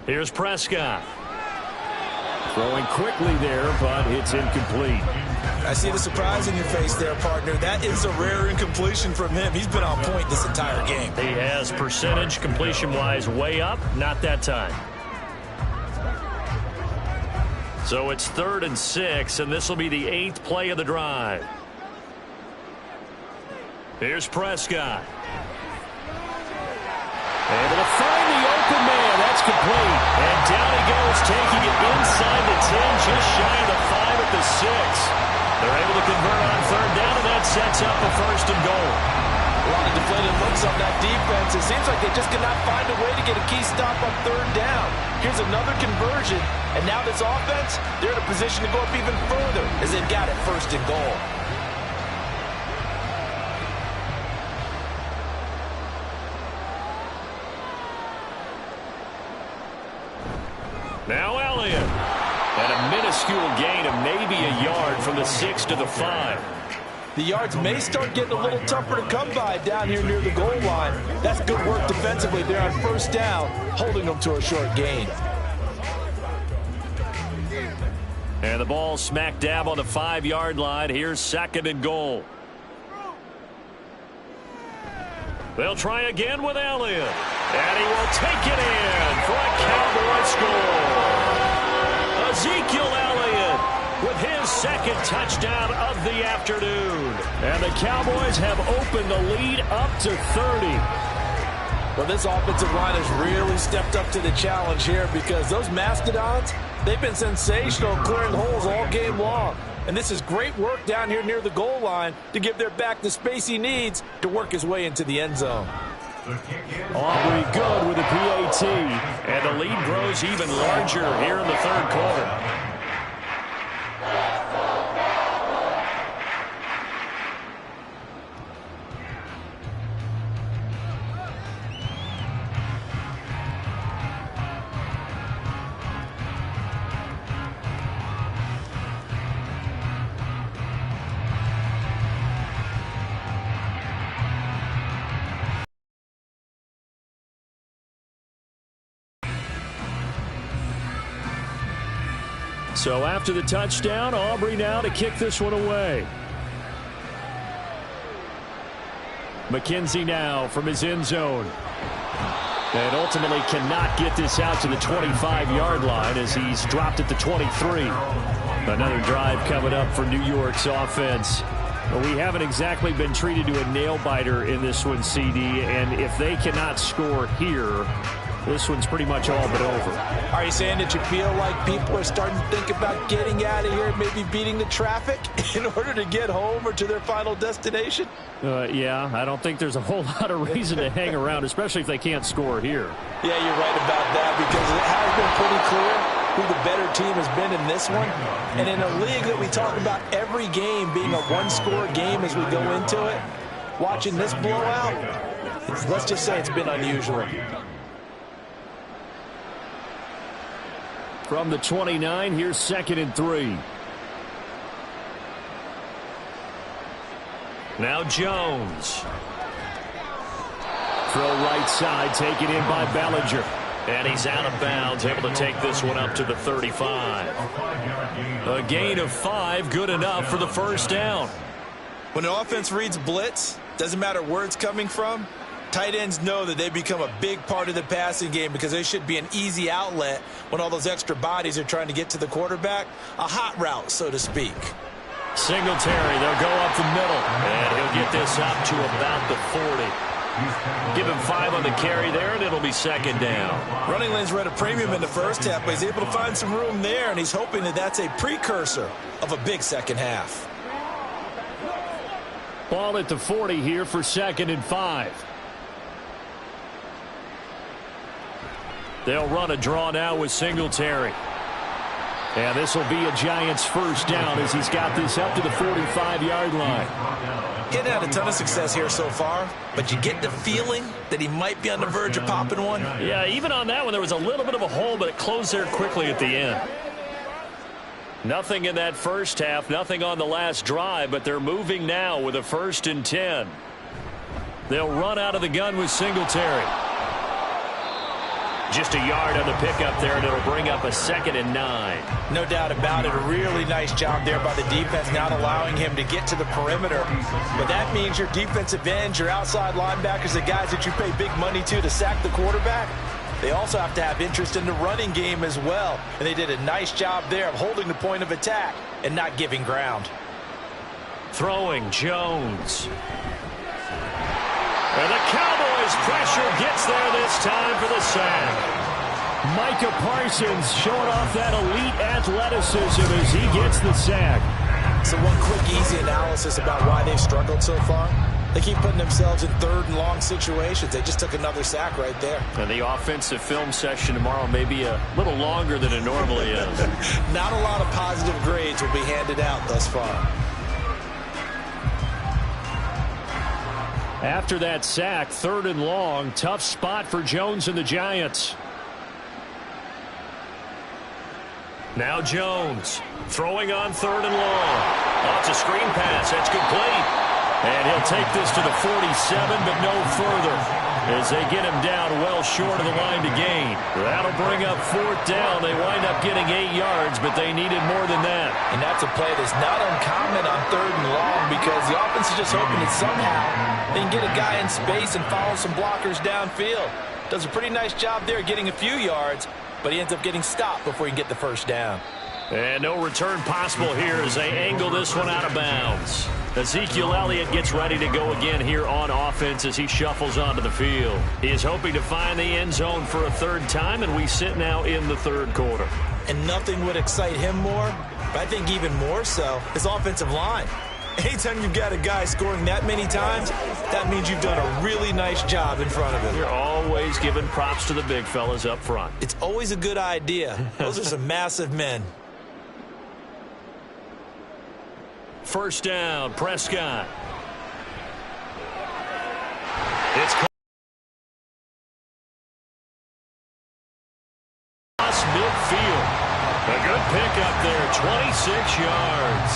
Here's Prescott. Throwing quickly there, but it's incomplete. I see the surprise in your face there, partner. That is a rare incompletion from him. He's been on point this entire game. He has percentage completion-wise way up, not that time. So it's 3rd and 6, and this will be the 8th play of the drive. Here's Prescott. Able to find the open man. That's complete. And down he goes, taking it inside the 10, just shy of the 5 at the 6. They're able to convert on 3rd down, and that sets up a 1st and goal. A lot of deflated looks on that defense. It seems like they just cannot find a way to get a key stop on 3rd down. Here's another conversion, and now this offense, they're in a position to go up even further as they've got it 1st and goal. Now Elliott. And a minuscule gain of maybe a yard from the 6 to the 5. The yards may start getting a little tougher to come by down here near the goal line. That's good work defensively there on 1st down, holding them to a short gain. And the ball smack dab on the 5-yard line. Here's 2nd and goal. They'll try again with Elliott. And he will take it in for a Cowboy score. Ezekiel Elliott with his 2nd touchdown of the afternoon. And the Cowboys have opened the lead up to 30. Well, this offensive line has really stepped up to the challenge here because those Mastodons, they've been sensational clearing holes all game long. And this is great work down here near the goal line to give their back the space he needs to work his way into the end zone. Aubrey good with a PAT, and the lead grows even larger here in the 3rd quarter. So after the touchdown, Aubrey now to kick this one away. McKenzie now from his end zone. And ultimately cannot get this out to the 25-yard line as he's dropped at the 23. Another drive coming up for New York's offense. Well, we haven't exactly been treated to a nail-biter in this one, CD, and if they cannot score here, this one's pretty much all but over. Are you saying that you feel like people are starting to think about getting out of here, maybe beating the traffic in order to get home or to their final destination? Yeah, I don't think there's a whole lot of reason to hang around, especially if they can't score here. Yeah, you're right about that because it has been pretty clear who the better team has been in this one. And in a league that we talk about every game being a one-score game as we go into it, watching this blowout, let's just say it's been unusual. From the 29, here's 2nd and 3. Now Jones. Throw right side, taken in by Bellinger. And he's out of bounds, able to take this one up to the 35. A gain of 5, good enough for the 1st down. When the offense reads blitz, doesn't matter where it's coming from, tight ends know that they become a big part of the passing game because they should be an easy outlet when all those extra bodies are trying to get to the quarterback. A hot route, so to speak. Singletary, they'll go up the middle. And he'll get this up to about the 40. Give him 5 on the carry there, and it'll be 2nd down. Running lanes were at a premium in the first half, but he's able to find some room there, and he's hoping that that's a precursor of a big second half. Ball at the 40 here for 2nd and 5. They'll run a draw now with Singletary. And this will be a Giants 1st down as he's got this up to the 45-yard line. Getting had a ton of success here so far, but you get the feeling that he might be on the verge of popping one. Yeah, even on that one, there was a little bit of a hole, but it closed there quickly at the end. Nothing in that first half, nothing on the last drive, but they're moving now with a 1st and 10. They'll run out of the gun with Singletary. Just a yard on the pickup there, and it'll bring up a 2nd and 9. No doubt about it. A really nice job there by the defense, not allowing him to get to the perimeter. But that means your defensive ends, your outside linebackers, the guys that you pay big money to sack the quarterback, they also have to have interest in the running game as well. And they did a nice job there of holding the point of attack and not giving ground. Throwing Jones. And the Cowboys pressure gets there this time for the sack. Micah Parsons showing off that elite athleticism as he gets the sack. So one quick, easy analysis about why they've struggled so far. They keep putting themselves in 3rd and long situations. They just took another sack right there. And the offensive film session tomorrow may be a little longer than it normally is. Not a lot of positive grades will be handed out thus far. After that sack, 3rd and long, tough spot for Jones and the Giants. Now Jones throwing on 3rd and long. Oh, it's a screen pass. That's complete. And he'll take this to the 47, but no further as they get him down well short of the line to gain. That'll bring up 4th down. They wind up getting 8 yards, but they needed more than that. And that's a play that's not uncommon on 3rd and long because the offense is just hoping that somehow they can get a guy in space and follow some blockers downfield. Does a pretty nice job there getting a few yards, but he ends up getting stopped before he can get the 1st down. And no return possible here as they angle this one out of bounds. Ezekiel Elliott gets ready to go again here on offense as he shuffles onto the field. He is hoping to find the end zone for a 3rd time, and we sit now in the 3rd quarter. And nothing would excite him more, but I think even more so, his offensive line. Anytime you've got a guy scoring that many times, that means you've done a really nice job in front of him. You're always giving props to the big fellas up front. It's always a good idea. Those are some massive men. 1st down, Prescott. It's across midfield. A good pickup there, 26 yards.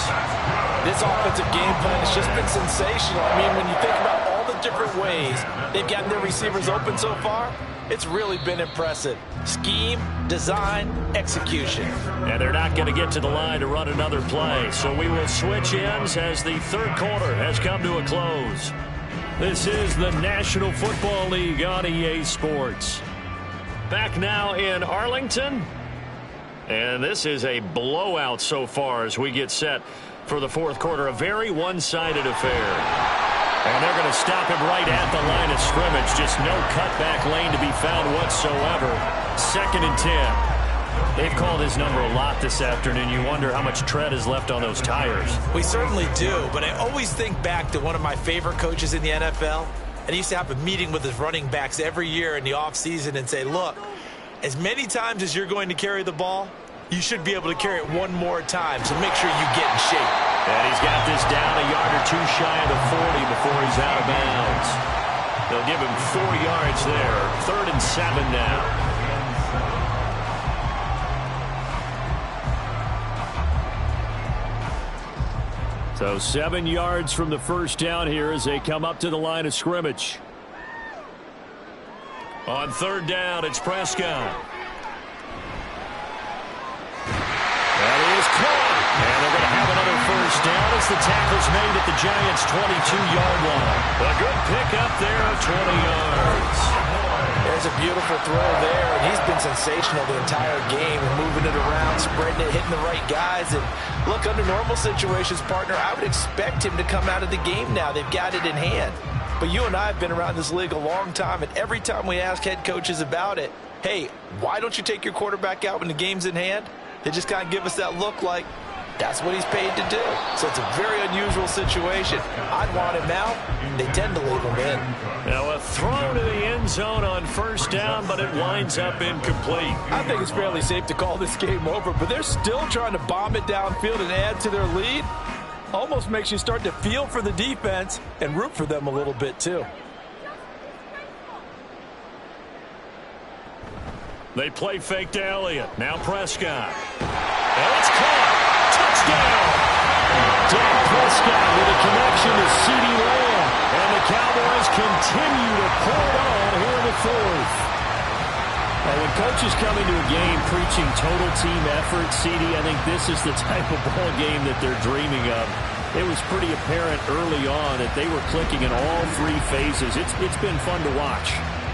This offensive game plan has just been sensational. I mean, when you think about all the different ways they've gotten their receivers open so far, it's really been impressive. Scheme, design, execution. And they're not going to get to the line to run another play. So we will switch ends as the 3rd quarter has come to a close. This is the National Football League on EA Sports. Back now in Arlington. And this is a blowout so far as we get set for the 4th quarter. A very one-sided affair. And they're going to stop him right at the line of scrimmage. Just no cutback lane to be found whatsoever. 2nd and 10. They've called his number a lot this afternoon. You wonder how much tread is left on those tires. We certainly do, but I always think back to one of my favorite coaches in the NFL. And he used to have a meeting with his running backs every year in the offseason and say, look, as many times as you're going to carry the ball, you should be able to carry it one more time, so make sure you get in shape. And he's got this down a yard or 2 shy of the 40 before he's out of bounds. They'll give him 4 yards there. 3rd and 7 now. So 7 yards from the 1st down here as they come up to the line of scrimmage. On 3rd down, it's Prescott. That is caught. And they're going to have another 1st down as the tackle's made at the Giants' 22-yard line. A good pickup there of 20 yards. There's a beautiful throw there, and he's been sensational the entire game and moving it around, spreading it, hitting the right guys. And look, under normal situations, partner, I would expect him to come out of the game now. They've got it in hand. But you and I have been around this league a long time, and every time we ask head coaches about it, hey, why don't you take your quarterback out when the game's in hand? They just kind of give us that look like that's what he's paid to do. So it's a very unusual situation. I'd want him out. They tend to leave him in. Now a throw to the end zone on 1st down, but it winds up incomplete. I think it's fairly safe to call this game over, but they're still trying to bomb it downfield and add to their lead. Almost makes you start to feel for the defense and root for them a little bit too. They play fake to Elliott. Now Prescott. And it's caught. Touchdown. Dak Prescott with a connection to CeeDee Lamb. And the Cowboys continue to pour it on here in the 4th. Well, when coaches come into a game preaching total team effort, CD, I think this is the type of ball game that they're dreaming of. It was pretty apparent early on that they were clicking in all three phases. It's been fun to watch.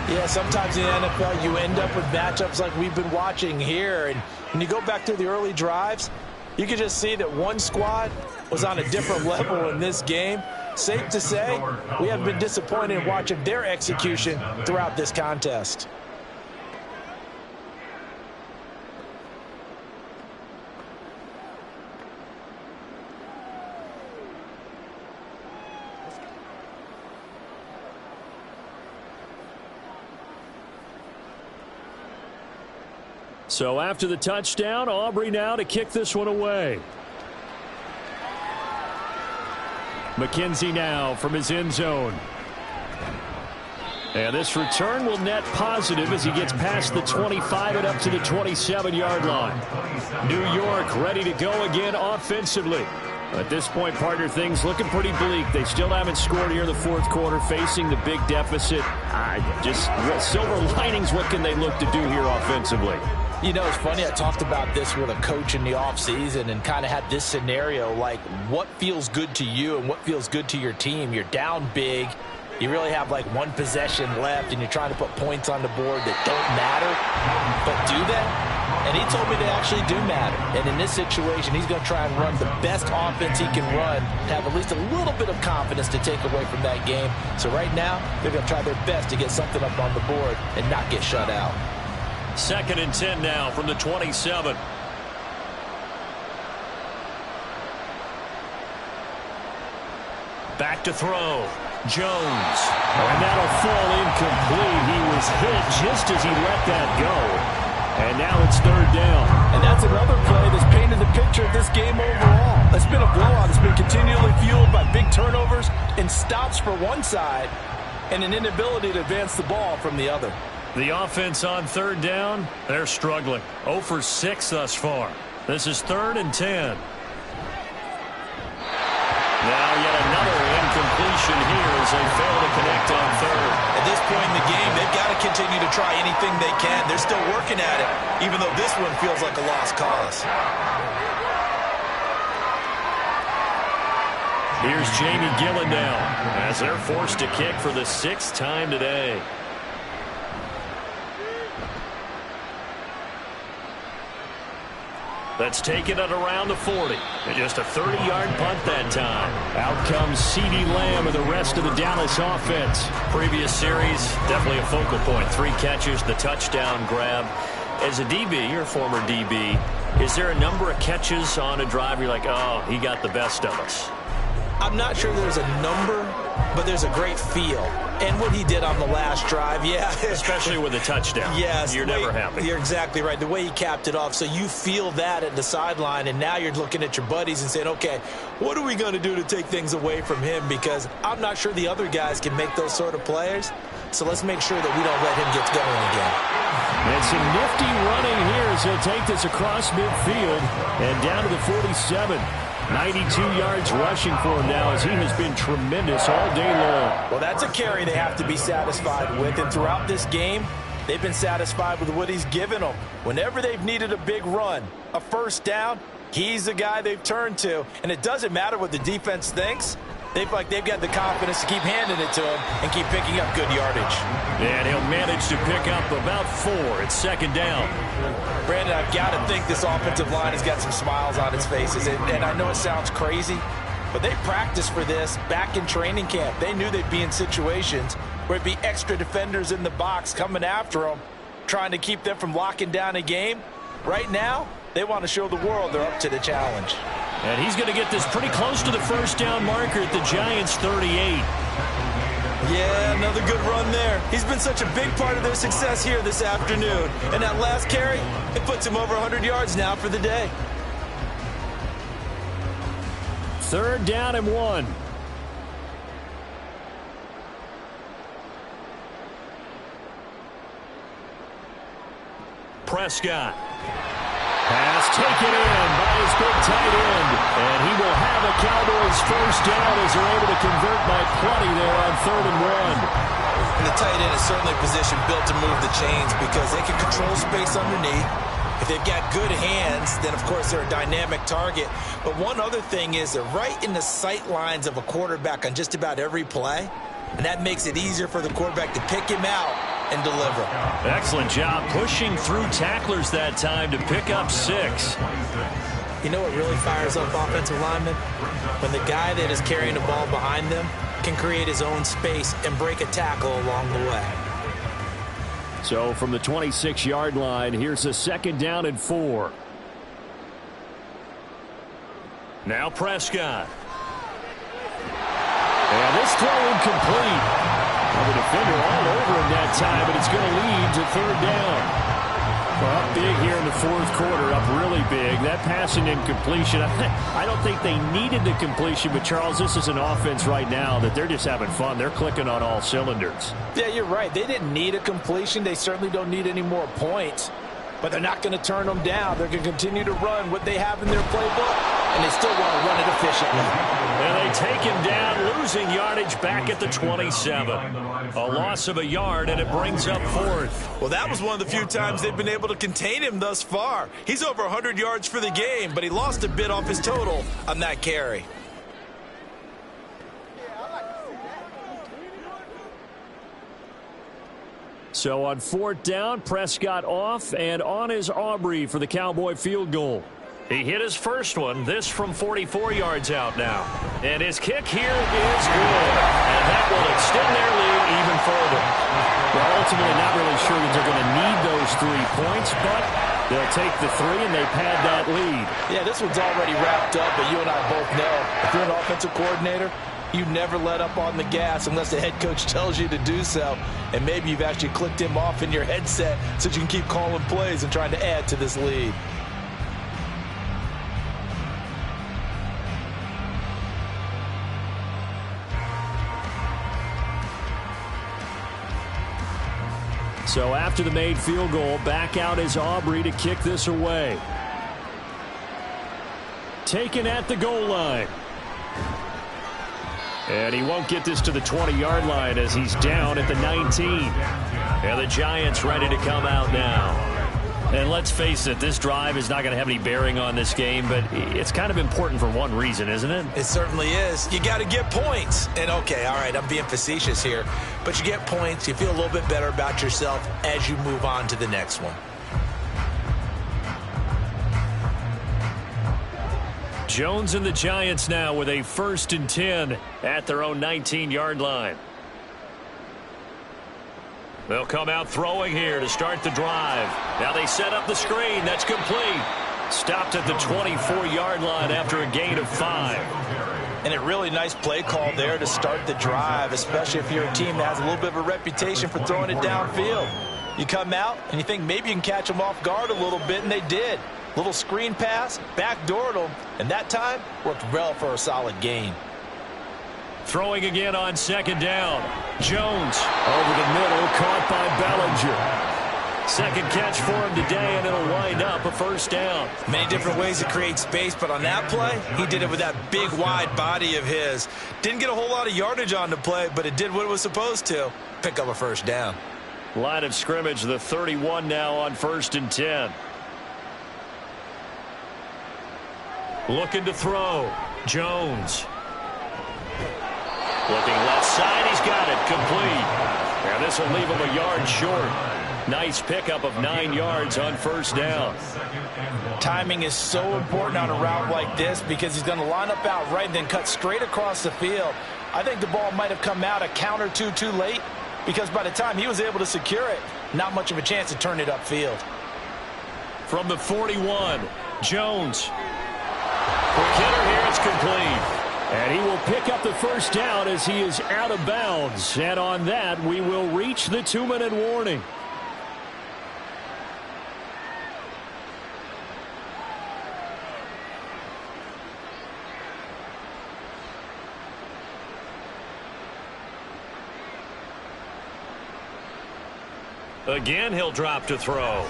Yeah, sometimes in the NFL you end up with matchups like we've been watching here. And when you go back to the early drives, you can just see that one squad was on a different level in this game. Safe to say, we have been disappointed in watching their execution throughout this contest. So after the touchdown, Aubrey now to kick this one away. McKenzie now from his end zone. And this return will net positive as he gets past the 25 and up to the 27-yard line. New York ready to go again offensively. At this point, partner, things looking pretty bleak. They still haven't scored here in the fourth quarter, facing the big deficit. Just silver linings, what can they look to do here offensively? You know, it's funny, I talked about this with a coach in the offseason and kind of had this scenario, like what feels good to you and what feels good to your team. You're down big. You really have like one possession left and you're trying to put points on the board that don't matter. But do they? And he told me they actually do matter. And in this situation, he's going to try and run the best offense he can run to have at least a little bit of confidence to take away from that game. So right now, they're going to try their best to get something up on the board and not get shut out. 2nd and 10 now from the 27. Back to throw. Jones. And that'll fall incomplete. He was hit just as he let that go. And now it's 3rd down. And that's another play that's painted the picture of this game overall. It's been a blowout. It's been continually fueled by big turnovers and stops for one side and an inability to advance the ball from the other. The offense on 3rd down, they're struggling. 0 for 6 thus far. This is 3rd and 10. Now yet another incompletion here as they fail to connect on 3rd. At this point in the game, they've got to continue to try anything they can. They're still working at it, even though this one feels like a lost cause. Here's Jamie Gillen now as they're forced to kick for the 6th time today. That's taken it around the 40. And just a 30-yard punt that time. Out comes CeeDee Lamb and the rest of the Dallas offense. Previous series, definitely a focal point. 3 catches, the touchdown grab. As a DB, you're a former DB, is there a number of catches on a drive you're like, oh, he got the best of us? I'm not sure there's a number, but there's a great feel. And what he did on the last drive, yeah. Especially with a touchdown. Yes. You're never happy. You're exactly right. The way he capped it off, so you feel that at the sideline, and now you're looking at your buddies and saying, okay, what are we going to do to take things away from him? Because I'm not sure the other guys can make those sort of players. So let's make sure that we don't let him get going again. And some nifty running here as he'll take this across midfield and down to the 47. 92 yards rushing for him now as he has been tremendous all day long. Well, that's a carry they have to be satisfied with. And throughout this game, they've been satisfied with what he's given them. Whenever they've needed a big run, a first down, he's the guy they've turned to. And it doesn't matter what the defense thinks. They've got the confidence to keep handing it to him and keep picking up good yardage. And he'll manage to pick up about 4 at 2nd down. Brandon, I've got to think this offensive line has got some smiles on its faces. And I know it sounds crazy, but they practiced for this back in training camp. They knew they'd be in situations where it'd be extra defenders in the box coming after them, trying to keep them from locking down a game. Right now, they want to show the world they're up to the challenge. And he's going to get this pretty close to the first down marker at the Giants' 38. Yeah, another good run there. He's been such a big part of their success here this afternoon. And that last carry, it puts him over 100 yards now for the day. 3rd down and 1. Prescott. Pass taken in by his big tight end. And he will have a Cowboys first down as they're able to convert by plenty there on 3rd and 1. And the tight end is certainly a position built to move the chains because they can control space underneath. If they've got good hands, then, of course, they're a dynamic target. But one other thing is they're right in the sight lines of a quarterback on just about every play, and that makes it easier for the quarterback to pick him out and deliver. Excellent job pushing through tacklers that time to pick up 6. You know what really fires up offensive linemen? When the guy that is carrying the ball behind them can create his own space and break a tackle along the way. So from the 26-yard line, here's a 2nd down and 4. Now Prescott. And this throw incomplete. Well, the defender all over him that time, but it's going to lead to 3rd down. Well, up big here in the 4th quarter, up really big. That passing incompletion, I don't think they needed the completion, but Charles, this is an offense right now that they're just having fun. They're clicking on all cylinders. Yeah, you're right. They didn't need a completion. They certainly don't need any more points, but they're not going to turn them down. They're going to continue to run what they have in their playbook, and they still want to run it efficiently. And they take him down, losing yardage back at the 27. A loss of a yard, and it brings up 4th. Well, that was one of the few times they've been able to contain him thus far. He's over 100 yards for the game, but he lost a bit off his total on that carry. So on 4th down, Prescott off, and on is Aubrey for the Cowboy field goal. He hit his first one, this from 44 yards out now. And his kick here is good. And that will extend their lead even further. Well, ultimately not really sure that they're going to need those 3 points, but they'll take the 3 and they pad that lead. Yeah, this one's already wrapped up, but you and I both know if you're an offensive coordinator, you never let up on the gas unless the head coach tells you to do so. And maybe you've actually clicked him off in your headset so you can keep calling plays and trying to add to this lead. So after the made field goal, back out is Aubrey to kick this away. Taken at the goal line. And he won't get this to the 20-yard line as he's down at the 19. And the Giants ready to come out now. And let's face it, this drive is not going to have any bearing on this game, but it's kind of important for one reason, isn't it? It certainly is. You got to get points. And, okay, all right, I'm being facetious here, but you get points, you feel a little bit better about yourself as you move on to the next one. Jones and the Giants now with a 1st and 10 at their own 19-yard line. They'll come out throwing here to start the drive. Now they set up the screen. That's complete. Stopped at the 24-yard line after a gain of 5. And a really nice play call there to start the drive, especially if you're a team that has a little bit of a reputation for throwing it downfield. You come out and you think maybe you can catch them off guard a little bit, and they did. Little screen pass, backdoored them, and that time worked well for a solid gain. Throwing again on 2nd down. Jones over the middle, caught by Bellinger. 2nd catch for him today, and it'll wind up a 1st down. Many different ways to create space, but on that play, he did it with that big, wide body of his. Didn't get a whole lot of yardage on the play, but it did what it was supposed to. Pick up a 1st down. Line of scrimmage, the 31 now on 1st and 10. Looking to throw. Jones. Looking left side, he's got it, complete. And this will leave him a yard short. Nice pickup of 9 yards on 1st down. Timing is so important on a route like this because he's going to line up out right and then cut straight across the field. I think the ball might have come out a count or two too late because by the time he was able to secure it, not much of a chance to turn it upfield. From the 41, Jones. Quick hitter here, it's complete. And he will pick up the 1st down as he is out of bounds. And on that, we will reach the 2-minute warning. Again, he'll drop to throw.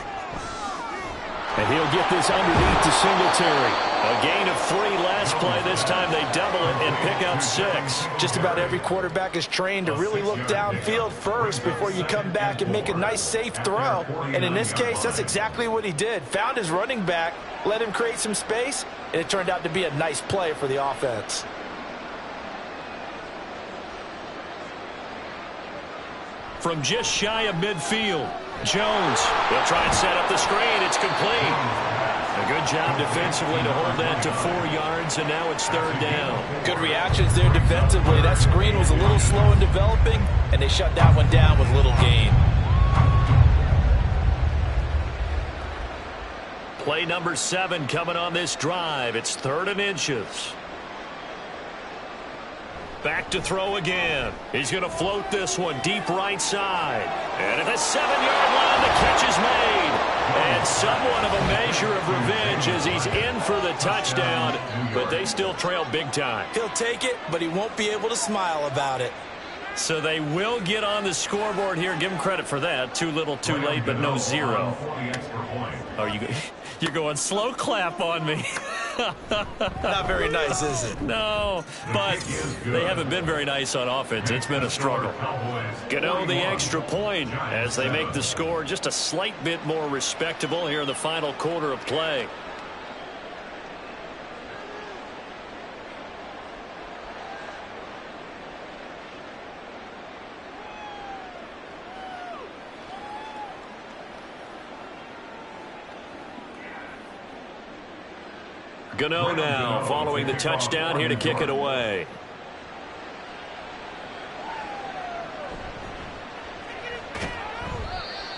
And he'll get this underneath to Singletary. A gain of 3 last play. This time they double it and pick up 6. Just about every quarterback is trained to really look downfield first before you come back and make a nice, safe throw. And in this case, that's exactly what he did. Found his running back, let him create some space, and it turned out to be a nice play for the offense. From just shy of midfield, Jones will try and set up the screen. It's complete. A good job defensively to hold that to 4 yards, and now it's 3rd down. Good reactions there defensively. That screen was a little slow in developing, and they shut that one down with little gain. Play number 7 coming on this drive. It's 3rd and inches. Back to throw again. He's going to float this one deep right side. And at the 7-yard line, the catch is made. And somewhat of a measure of revenge as he's in for the touchdown, but they still trail big time. He'll take it, but he won't be able to smile about it. So they will get on the scoreboard here. Give him credit for that. Too little, too late, but no 0. Oh, you're going slow clap on me. Not very nice, is it? No, but they haven't been very nice on offense. It's been a struggle. Gano the extra point as they make the score just a slight bit more respectable here in the final quarter of play. Gano now following the touchdown here to kick it away.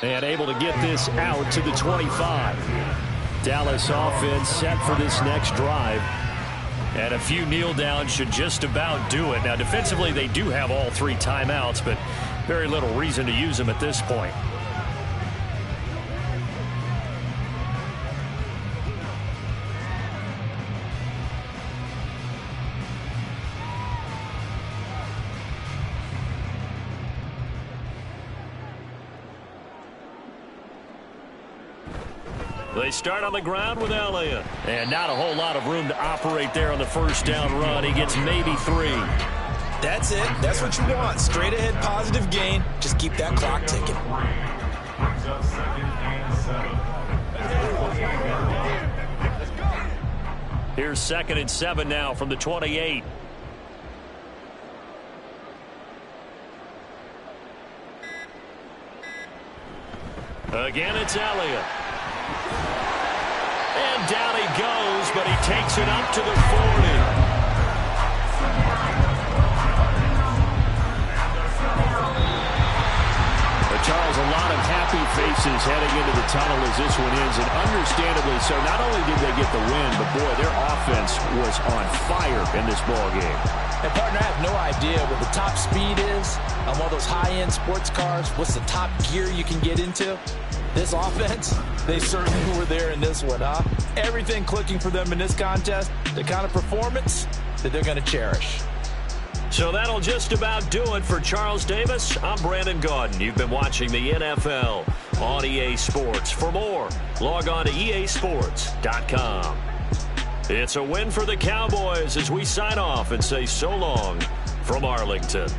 And able to get this out to the 25. Dallas offense set for this next drive. And a few kneel downs should just about do it. Now defensively they do have all 3 timeouts, but very little reason to use them at this point. They start on the ground with Elliott. And not a whole lot of room to operate there on the first down run. He gets maybe 3. That's it. That's what you want. Straight ahead positive gain. Just keep that clock ticking. Here's 2nd and 7 now from the 28. Again, it's Elliott. And down he goes, but he takes it up to the 40. Charles, a lot of happy faces heading into the tunnel as this one ends, and understandably so. Not only did they get the win, but boy, their offense was on fire in this ball game. And partner, I have no idea what the top speed is on one of those high-end sports cars. What's the top gear you can get into? This offense, they certainly were there in this one, huh? Everything clicking for them in this contest, the kind of performance that they're going to cherish. So that'll just about do it for Charles Davis. I'm Brandon Gaudin. You've been watching the NFL on EA Sports. For more, log on to easports.com. It's a win for the Cowboys as we sign off and say so long from Arlington.